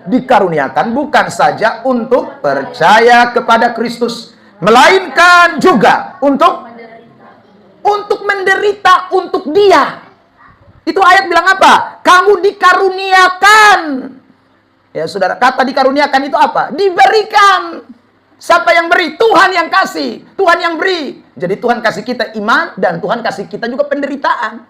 Dikaruniakan bukan saja untuk percaya kepada Kristus, melainkan juga untuk menderita untuk Dia. Itu ayat bilang apa? Kamu dikaruniakan. Ya saudara, kata dikaruniakan itu apa? Diberikan. Siapa yang beri? Tuhan yang kasih. Tuhan yang beri. Jadi Tuhan kasih kita iman dan Tuhan kasih kita juga penderitaan.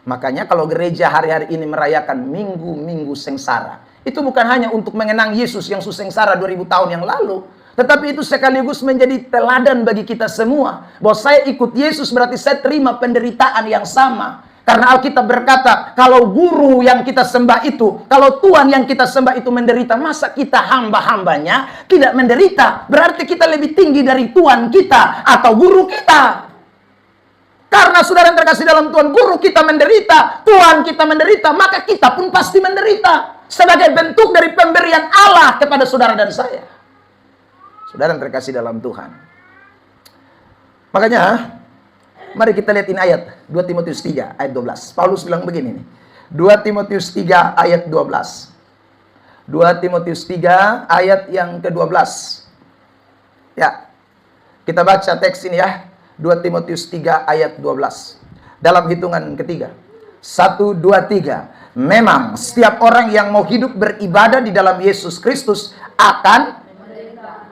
Makanya kalau gereja hari-hari ini merayakan minggu-minggu sengsara, itu bukan hanya untuk mengenang Yesus yang sengsara 2000 tahun yang lalu, tetapi itu sekaligus menjadi teladan bagi kita semua. Bahwa saya ikut Yesus berarti saya terima penderitaan yang sama. Karena Alkitab berkata, kalau guru yang kita sembah itu, kalau Tuhan yang kita sembah itu menderita, masa kita hamba-hambanya tidak menderita? Berarti kita lebih tinggi dari Tuhan kita atau guru kita. Karena saudara yang terkasih dalam Tuhan, guru kita menderita, Tuhan kita menderita, maka kita pun pasti menderita. Sebagai bentuk dari pemberian Allah kepada saudara dan saya. Saudara yang terkasih dalam Tuhan. Makanya, mari kita lihat ini ayat 2 Timotius 3 ayat 12. Paulus bilang begini nih. 2 Timotius 3 ayat 12. 2 Timotius 3 ayat yang ke-12. Ya. Kita baca teks ini ya. 2 Timotius 3 ayat 12. Dalam hitungan ketiga. 1, 2, 3. Memang setiap orang yang mau hidup beribadah di dalam Yesus Kristus akan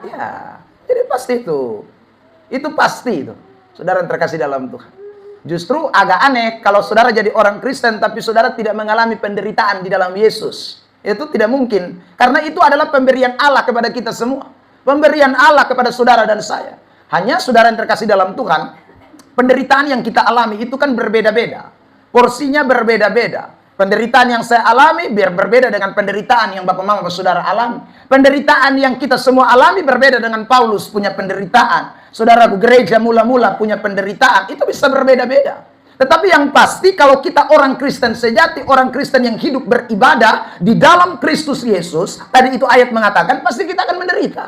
ya. Jadi pasti itu. Itu pasti itu. Saudara yang terkasih dalam Tuhan. Justru agak aneh kalau saudara jadi orang Kristen tapi saudara tidak mengalami penderitaan di dalam Yesus. Itu tidak mungkin. Karena itu adalah pemberian Allah kepada kita semua. Pemberian Allah kepada saudara dan saya. Hanya saudara yang terkasih dalam Tuhan, penderitaan yang kita alami itu kan berbeda-beda. Porsinya berbeda-beda. Penderitaan yang saya alami biar berbeda dengan penderitaan yang Bapak Mama saudara alami. Penderitaan yang kita semua alami berbeda dengan Paulus punya penderitaan. Saudaraku, gereja mula-mula punya penderitaan. Itu bisa berbeda-beda. Tetapi yang pasti kalau kita orang Kristen sejati, orang Kristen yang hidup beribadah di dalam Kristus Yesus, tadi itu ayat mengatakan pasti kita akan menderita.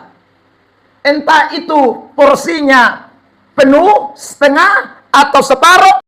Entah itu porsinya penuh, setengah, atau separuh.